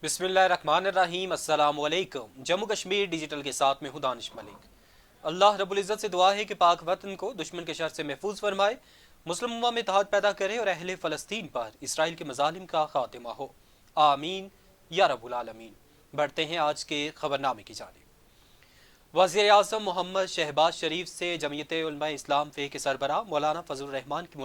बिस्मिल्लाहिर्रहमानिर्रहीम। अस्सलाम वालेकुम। जम्मू कश्मीर डिजिटल के साथ में हूं दानिश मलिक। अल्लाह रब्बुल इज़्ज़त से दुआ है कि पाक वतन को दुश्मन के शर से महफूज फरमाए, मुस्लिम उम्मा में इत्तेहाद पैदा करे और अहले फ़लस्तीन पर इसराइल के मज़ालिम का खातिमा हो। आमीन या रब्बुल आलमीन। बढ़ते हैं आज के खबरनामे की जानिब। वज़ीर आज़म मोहम्मद शहबाज शरीफ से जमीयत उलमा इस्लाम फ़े के सरबराह मौलाना फ़ज़लुर रहमान की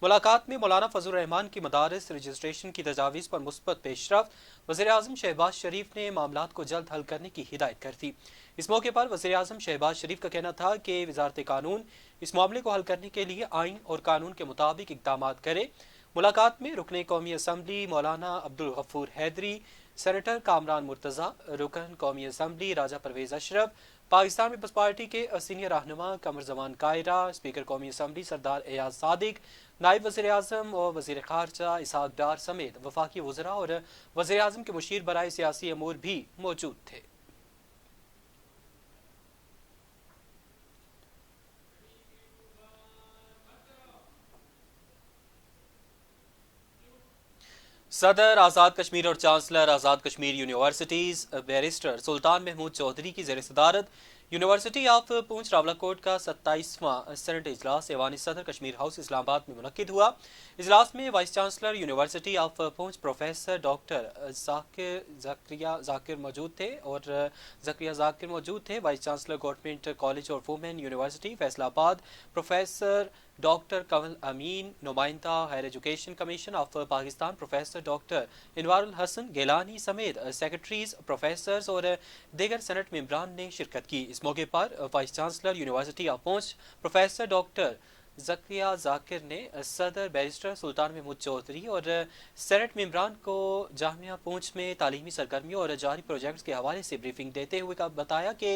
मुलाकात में मौलाना फ़ज़लुर रहमान की मदारिस रजिस्ट्रेशन की तजावीज़ पर मुस्बत पेशरफ। वज़ीर आज़म शहबाज शरीफ ने मामलात को जल्द हल करने की हिदायत कर दी। इस मौके पर वज़ीर आज़म शहबाज शरीफ का कहना था कि वज़ारत कानून इस मामले को हल करने के लिए आइन और कानून के मुताबिक इक़दाम करे। मुलाकात में रुकन कौमी असम्बली मौलाना अब्दुल गफूर हैदरी, सेनेटर कामरान मुर्तज़ा, रुकन कौमी असम्बली राजा परवेज़ अशरफ, पाकिस्तान पीपल्स पार्टी के सीनियर रहनुमा कमर जमान कायरा, स्पीकर कौमी असम्बली सरदार एयाज सादिक, नायब वज़ीर आज़म और वज़ीर ख़ारजा इसहाक़ डार समेत वफाकी वज़रा और वज़ीर आज़म के मुशीर बराए सियासी अमूर भी मौजूद थे। सदर आज़ाद कश्मीर और chancellor Azad Kashmir universities barrister सुल्तान महमूद चौधरी की ज़ेर सदारत यूनिवर्सिटी ऑफ पूंछ रावलाकोट का 27वां सेनेट इजलास ऐवान सदर कश्मीर हाउस इस्लामाबाद में मुनक्किद हुआ। इजलास में vice chancellor university of Poonch professor doctor Zakariya Zakir मौजूद थे। वाइस चांसलर गवर्नमेंट कॉलेज और women university Faisalabad professor doctor Kanwal Amin, नुमाइंदा higher education commission of Pakistan professor doctor Inwarul Hasan Gilani समेत सेक्रेटरीज, प्रोफेसर्स और दीगर सेनेट मेंबरान ने शिरकत की। इस मौके पर vice chancellor university of Poonch professor doctor Zakariya Zakir ने सदर बैरिस्टर सुल्तान महमूद चौधरी और सेनेट मेंबरान को जामिया पूंछ में तालीमी सरगर्मियों और जारी प्रोजेक्ट्स के हवाले से ब्रीफिंग देते हुए बताया कि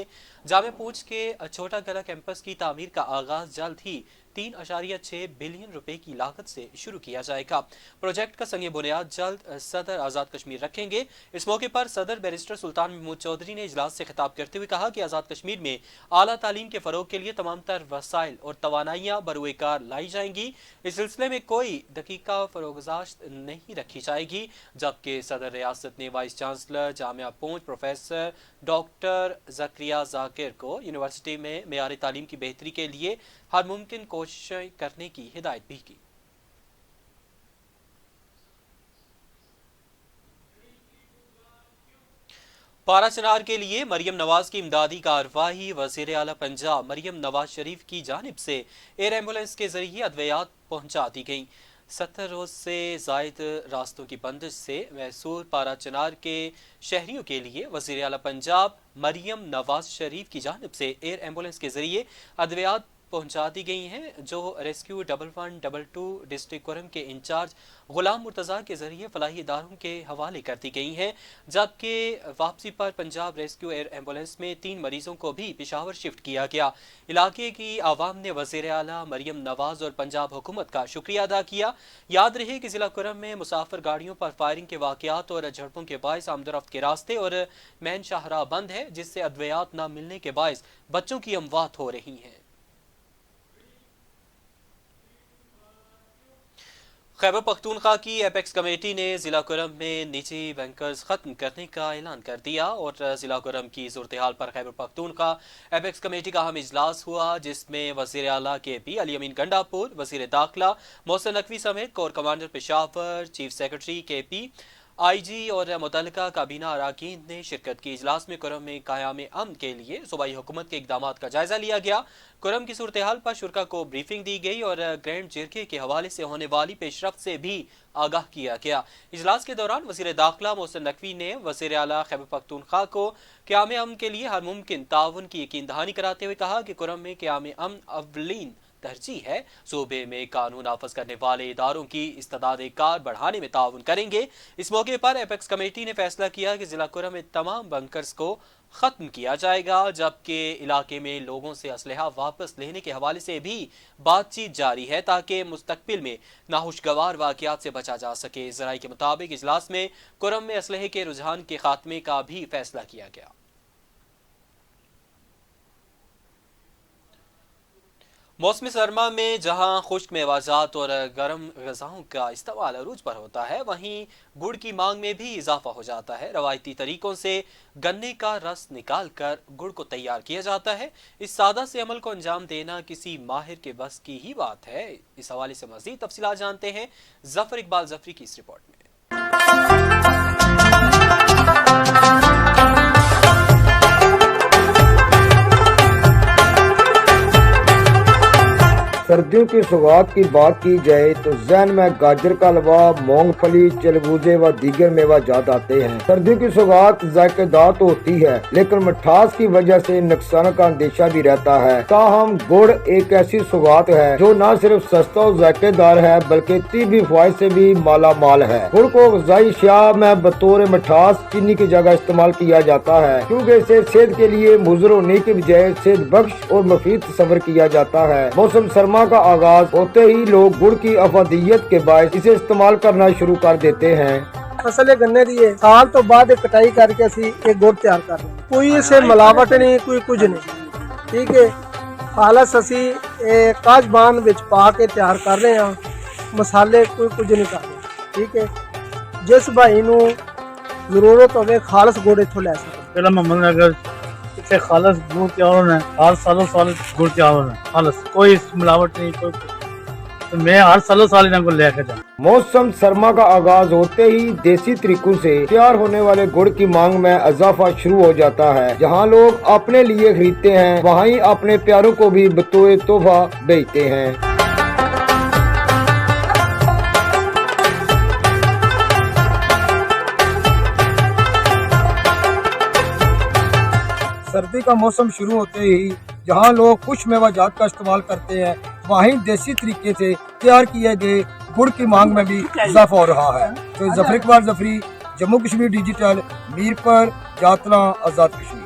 जामिया पूंछ के छोटा गला कैंपस की तामीर का आगाज जल्द ही 3.6 बिलियन रुपए की लागत से शुरू किया जाएगा। प्रोजेक्ट का संग बुनियाद जल्द सदर आज़ाद कश्मीर रखेंगे। इस मौके पर सदर बैरिस्टर सुल्तान महमूद चौधरी ने इजलास से खिताब करते हुए कहा कि आज़ाद कश्मीर में आला तालीम के फरोग के लिए तमाम तर वसाइल और तवानाइयाँ बरूए कार लाई जाएंगी। इस सिलसिले में कोई दकीका फरोगजाश्त नहीं रखी जाएगी। जबकि सदर रियासत ने वाइस चांसलर जामिया पूंछ प्रोफेसर डॉक्टर ज़करिया ज़ाकिर को यूनिवर्सिटी में मेयारी तालीम की बेहतरी के लिए हर मुमकिन कोशिश करने की हिदायत भी की। पारा चनार के लिए मरियम नवाज की इमदादी कार्रवाई। वज़ीर आला पंजाब मरियम नवाज शरीफ की जानिब से एयर एम्बुलेंस के जरिए अद्वियात पहुंचा दी गई। 70 रोज से जायद रास्तों की बंदिश से महसूर पारा चनार के शहरियों के लिए वज़ीर आला पंजाब मरियम नवाज शरीफ की जानिब से एयर एम्बुलेंस के जरिए अद्वियात पहुंचा दी गई हैं, जो रेस्क्यू 1112 डिस्ट्रिक्ट कुरम के इंचार्ज गुलाम मुर्तज़ा के जरिए फलाही इदारों के हवाले कर दी गई हैं। जबकि वापसी पर पंजाब रेस्क्यू एयर एम्बुलेंस में 3 मरीजों को भी पेशावर शिफ्ट किया गया। इलाके की आवाम ने वज़ीर आला मरियम नवाज और पंजाब हुकूमत का शुक्रिया अदा किया। याद रहे कि जिला कुरम में मुसाफिर गाड़ियों पर फायरिंग के वाक़यात और झड़पों के बायस आमदरफ्त के रास्ते और मैन शाहराह बंद है, जिससे अद्वियात न मिलने के बायस बच्चों की अमवात हो रही हैं। खैबर पख्तूनख्वा की एपेक्स कमेटी ने जिला कुरम में निजी बैंकर्स खत्म करने का ऐलान कर दिया और जिला कुरम की सूरत हाल पर खैबर पख्तूनख्वा एपेक्स कमेटी का अहम इजलास हुआ, जिसमें वज़ीर आला के पी अली अमीन गंडापुर, वज़ीर दाखिला मोहसिन नकवी समेत core commander Peshawar, chief secretary के पी, IG और मुतल्लिका काबीना अरकान ने शिरकत की। इजलास में कुरम में कायम अमन के लिए सूबाई हुकूमत के इकदाम का जायजा लिया गया। कुरम की सूरत हाल पर शुरा को ब्रीफिंग दी गई और ग्रैंड जिरगे के हवाले से होने वाली पेशरफ से भी आगाह किया गया। इजलास के दौरान वज़ीर दाखिला मोहसिन नकवी ने वज़ीर आला खैबर पख्तूनख्वा को क़याम अमन के लिए हर मुमकिन ताउन की यकीन दहानी कराते हुए कहा कि कुरम में क़याम अमन अव्वलीन तरजीह है। सूबे में कानून नाफज करने वाले इदारों की इस्तेदाद कार बढ़ाने में ताउन करेंगे। इस मौके पर एपेक्स कमेटी ने फैसला किया कि जिला कुरम में तमाम बंकर्स को खत्म किया जाएगा, जबकि इलाके में लोगों से असलहा वापस लेने के हवाले से भी बातचीत जारी है ताकि मुस्तकबिल में नाखुशगवार वाक़यात से बचा जा सके। ज़राए के मुताबिक इजलास में कुरम में असलहे के रुझान के खात्मे का भी फैसला किया गया। मौसम सरमा में जहां खुश्क मेवाजात और गर्म ग़िज़ाओं का इस्तेमाल अरूज पर होता है, वहीं गुड़ की मांग में भी इजाफा हो जाता है। रवायती तरीकों से गन्ने का रस निकाल कर गुड़ को तैयार किया जाता है। इस सादा से अमल को अंजाम देना किसी माहिर के बस की ही बात है। इस हवाले से मज़ीद तफसीलात जानते हैं जफर इकबाल जफरी की इस रिपोर्ट में। सर्दियों की सौगात की बात की जाए तो जहन में गाजर का हलवा, मूंगफली, चलगूजे व दीगर मेवाजात आते हैं। सर्दियों की सौगात जायकेदार तो होती है, लेकिन मिठास की वजह से नुकसान का अंदेशा भी रहता है। ताहम गुड़ एक ऐसी सौगात है जो न सिर्फ सस्ता और जायकेदार है, बल्कि तिब्बी फवाइद से भी माला माल है। गुड़ को ग़िज़ाई अशिया में बतौर मिठास चीनी की जगह इस्तेमाल किया जाता है, क्योंकि इसे सेहत के लिए मुज़र होने की बजाय सेहत बख्श और मुफीद तस्वर किया जाता है। मौसम सरमा का आगाज होते ही लोग गुड़ की अफादियत के बायस इसे इस्तेमाल करना शुरू कर देते हैं। फसल गन्ने दी है, साल तो बाद कटाई करके असी एक गुड़ तैयार कर रहे हैं। कोई इसे मिलावट नहीं, कोई कुछ नहीं, ठीक है। खालस असी काजबान विच पा के तैयार कर रहे हैं, मसाले कोई कुछ नहीं कर रहे, ठीक है। जिस भाई नू जरूरत होवे खालस गुड़ इत्थों लै सके। पहला मोहम्मद नगर इसे खालस गुड़ तैयार होना है, हर सालों साल गुड़ तैयार होना है, खालस कोई मिलावट नहीं, कोई तो मैं हर सालों साल इन्हें को लेकर जाऊँ। मौसम सरमा का आगाज होते ही देसी तरीकों से तैयार होने वाले गुड़ की मांग में इजाफा शुरू हो जाता है। जहां लोग अपने लिए खरीदते हैं, वहीं अपने प्यारों को भी बतौर तोहफा बेचते हैं। सर्दी का मौसम शुरू होते ही जहां लोग खुश मेवाजात का इस्तेमाल करते हैं, वहीं देसी तरीके से तैयार किए गए गुड़ की मांग में भी इजाफा हो रहा है। तो जफर इकबाल जफरी, जम्मू कश्मीर डिजिटल, मीरपुर, जातना, आज़ाद कश्मीर।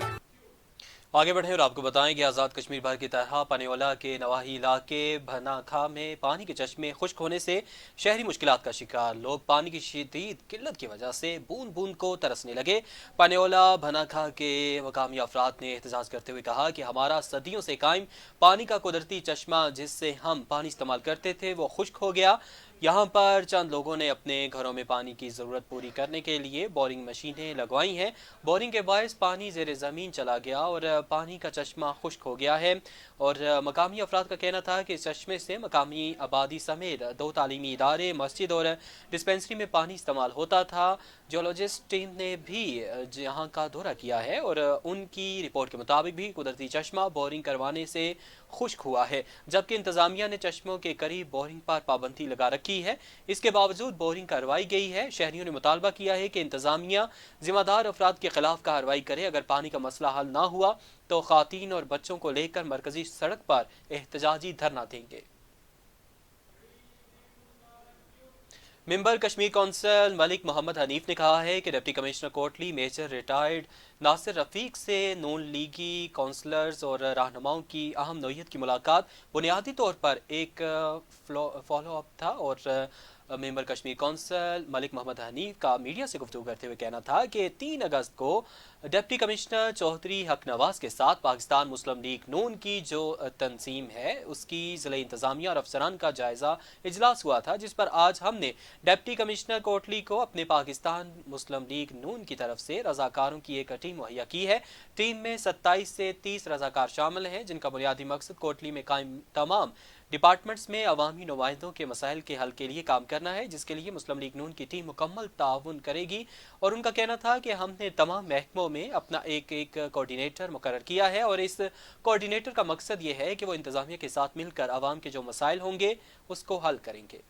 आगे बढ़े और आपको बताएं कि आज़ाद कश्मीर भर की तरह पनेवाला के नवाही इलाके भनाखा में पानी के चश्मे खुश्क होने से शहरी मुश्किलात का शिकार। लोग पानी की शदीद किल्लत की वजह से बूंद बूंद को तरसने लगे। पनेवाला भनाखा के मकामी अफराद ने एहतजाज करते हुए कहा कि हमारा सदियों से कायम पानी का कुदरती चश्मा जिससे हम पानी इस्तेमाल करते थे वो खुश्क हो गया। यहाँ पर चंद लोगों ने अपने घरों में पानी की ज़रूरत पूरी करने के लिए बोरिंग मशीनें लगवाई हैं। बोरिंग के बायस पानी ज़ेर ज़मीन चला गया और पानी का चश्मा खुश्क हो गया है। और मकामी अफराद का कहना था कि इस चश्मे से मकामी आबादी समेत 2 तालीमी इदारे, मस्जिद और डिस्पेंसरी में पानी इस्तेमाल होता था। जियोलॉजिस्ट टीम ने भी यहाँ का दौरा किया है और उनकी रिपोर्ट के मुताबिक भी कुदरती चश्मा बोरिंग करवाने से खुश्क हुआ है, जबकि इंतजामिया ने चश्मों के करीब बोरिंग पर पाबंदी लगा रखी है। इसके बावजूद बोरिंग करवाई गई है। शहरियों ने मुतालबा किया है कि इंतजामिया जिम्मेदार अफराद के खिलाफ कार्रवाई करे। अगर पानी का मसला हल ना हुआ तो खातीन और बच्चों को लेकर मरकजी सड़क पर एहतजाजी धरना देंगे। मेंबर कश्मीर कौंसिल मलिक मोहम्मद हनीफ ने कहा है कि deputy commissioner Kotli major retired Nasir Rafiq से नून लीगी काउंसलर्स और रहनुमाओं की अहम नौयत की मुलाकात बुनियादी तौर पर एक फॉलो अप था। और मेंबर कश्मीर कौंसिल मलिक मोहम्मद हनीफ का मीडिया से गुफ्तगू करते हुए कहना था कि 3 अगस्त को डिप्टी कमिश्नर चौधरी हक नवाज के साथ पाकिस्तान मुस्लिम लीग नून की जो तंजीम है उसकी ज़िला इंतजामिया और अफसरान का जायज़ा इजलास हुआ था, जिस पर आज हमने डिप्टी कमिश्नर कोटली को अपने पाकिस्तान मुस्लिम लीग नून की तरफ से रजाकारों की एक टीम मुहैया की है। टीम में 27 से 30 रजाकार शामिल हैं, जिनका बुनियादी मकसद कोटली में कायम तमाम डिपार्टमेंट्स में अवामी नुमाइंदों के मसाइल के हल के लिए काम करना है, जिसके लिए मुस्लिम लीग नून की टीम मुकम्मल ताउन करेगी। और उनका कहना था कि हमने तमाम महकमों में अपना एक कोऑर्डिनेटर मुकर्रर किया है और इस कोऑर्डिनेटर का मकसद ये है कि वो इंतजामिया के साथ मिलकर अवाम के जो मसाइल होंगे उसको हल करेंगे।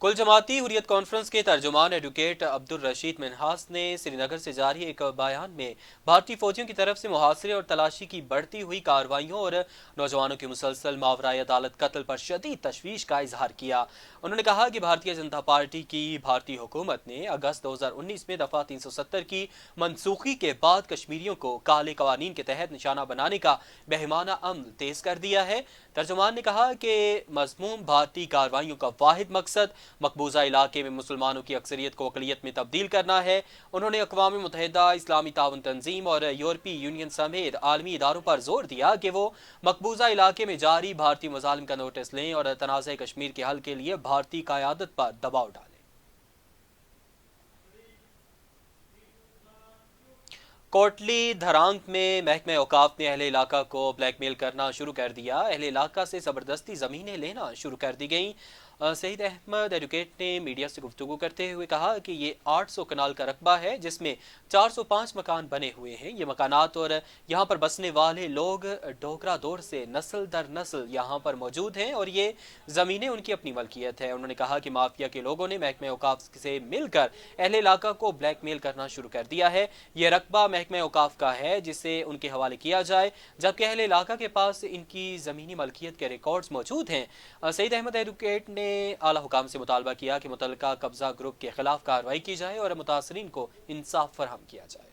कुल जमाती हुर्रियत कॉन्फ्रेंस के तर्जुमान एडवोकेट अब्दुल रशीद मिन्हास ने श्रीनगर से जारी एक बयान में भारतीय फौजियों की तरफ से मुहासरे और तलाशी की बढ़ती हुई कार्रवाइयों और नौजवानों की मुसलसल मावराए अदालत कत्ल पर शदीद तशवीश का इजहार किया। उन्होंने कहा कि भारतीय जनता पार्टी की भारतीय हुकूमत ने अगस्त 2019 में दफा 370 की मनसूखी के बाद कश्मीरियों को काले कवानीन के तहत निशाना बनाने का बेहिमाना अमल तेज कर दिया है। तर्जुमान ने कहा कि मज़मूम भारतीय कार्रवाइयों का वाहिद मकसद मकबूजा इलाके में मुसलमानों की अक्सरियत को अक़लियत में तब्दील करना है। उन्होंने अक़वाम मुत्तहिदा, इस्लामी ताउन तंजीम और यूरोपीय यूनियन समेत आलमी इदारों पर जोर दिया कि वो मकबूजा इलाके में जारी भारतीय मज़ालिम का नोटिस लें और तनाज़े कश्मीर के हल के लिए भारतीय क़यादत पर दबाव डालें। कोटली धरांग में महकमे औकाफ ने अहले इलाका को ब्लैकमेल करना शुरू कर दिया। अहले इलाका से ज़बरदस्ती ज़मीनें लेना शुरू कर दी गई। सईद अहमद एडवोकेट ने मीडिया से गुफ्तगू करते हुए कहा कि ये 800 कनाल का रकबा है जिसमें 405 मकान बने हुए हैं। ये मकानात और यहाँ पर बसने वाले लोग डोगरा दौर से नस्ल दर नस्ल यहाँ पर मौजूद हैं और ये ज़मीनें उनकी अपनी मलकियत है। उन्होंने कहा कि माफिया के लोगों ने महकमे औकाफ से मिलकर अहले इलाका को ब्लैकमेल करना शुरू कर दिया है। ये रकबा महकमे औकाफ का है जिसे उनके हवाले किया जाए, जबकि अहले इलाका के पास इनकी ज़मीनी मलकियत के रिकॉर्ड्स मौजूद हैं। सईद अहमद एडवोकेट ने आला हुकाम से मुतालबा किया कि मुतल्लिका कब्जा ग्रुप के खिलाफ कार्रवाई की जाए और मुतासरीन को इंसाफ फराहम किया जाए।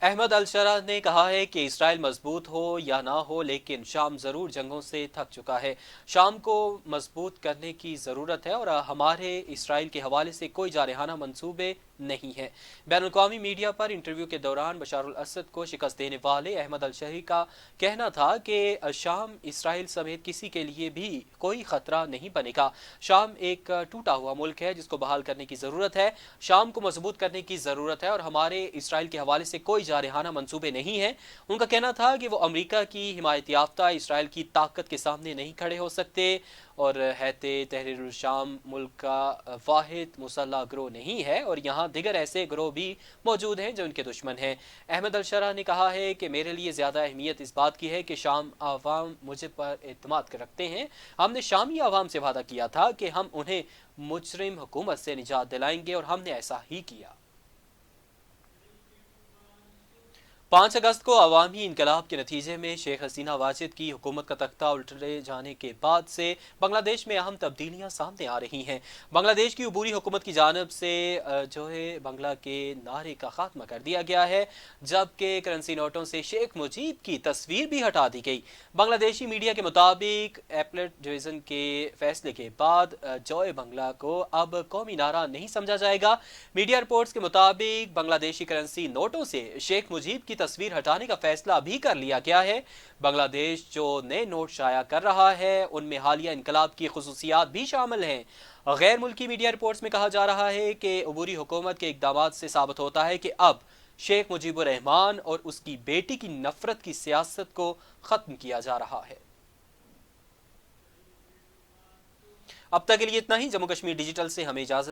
अहमद अल-शरा ने कहा है कि इसराइल मजबूत हो या ना हो लेकिन शाम ज़रूर जंगों से थक चुका है। शाम को मजबूत करने की ज़रूरत है और हमारे इसराइल के हवाले से कोई जारहाना मंसूबे नहीं है। बैनुल-अक़वामी मीडिया पर इंटरव्यू के दौरान बशार अल असद को शिकस्त देने वाले अहमद अल-शरी का कहना था कि शाम इसराइल समेत किसी के लिए भी कोई ख़तरा नहीं बनेगा। शाम एक टूटा हुआ मुल्क है जिसको बहाल करने की ज़रूरत है। शाम को मजबूत करने की ज़रूरत है और हमारे इसराइल के हवाले से कोई जारहाना मंसूबे नहीं है। उनका कहना था कि वो अमरीका की हिमायत याफ्ता इसराइल की ताकत के सामने नहीं खड़े हो सकते और हैते तहरीर शाम मुल्क का वाहिद मुसल्लह ग्रोह नहीं है और यहाँ दिगर ऐसे ग्रोह भी मौजूद हैं जो उनके दुश्मन हैं। अहमद अल-शरा ने कहा है कि मेरे लिए ज़्यादा अहमियत इस बात की है कि शाम आवाम मुझे पर एतमाद रखते हैं। हमने शामी आवाम से वादा किया था कि हम उन्हें मुजरिम हुकूमत से निजात दिलाएंगे और हमने ऐसा ही किया। 5 अगस्त को अवामी इनकलाब के नतीजे में शेख हसीना वाजिद की हुकूमत का तख्ता उल्टे जाने के बाद से बांग्लादेश में अहम तब्दीलियां सामने आ रही हैं। बांग्लादेश की अबूरी हुकूमत की जानिब से जो है बांग्ला के नारे का खात्मा कर दिया गया है, जबकि करेंसी नोटों से शेख मुजीब की तस्वीर भी हटा दी गई। बांग्लादेशी मीडिया के मुताबिक एपलेट डिवीज़न के फैसले के बाद जॉय बांग्ला को अब कौमी नारा नहीं समझा जाएगा। मीडिया रिपोर्ट्स के मुताबिक बांग्लादेशी करेंसी नोटों से शेख मुजीब की तस्वीर हटाने का फैसला भी कर लिया गया है। बांग्लादेश जो नए नोट शाया कर रहा है उनमें हालिया इनकलाब की खुसूसियात भी शामिल हैं। गैर मुल्की मीडिया रिपोर्ट्स में कहा जा रहा है कि अबूरी हुकूमत के इक़दामात से साबित होता है कि अब शेख मुजीबुर रहमान और उसकी बेटी की नफरत की सियासत को खत्म किया जा रहा है। अब तक के लिए इतना ही। जम्मू कश्मीर डिजिटल से हमें इजाजत।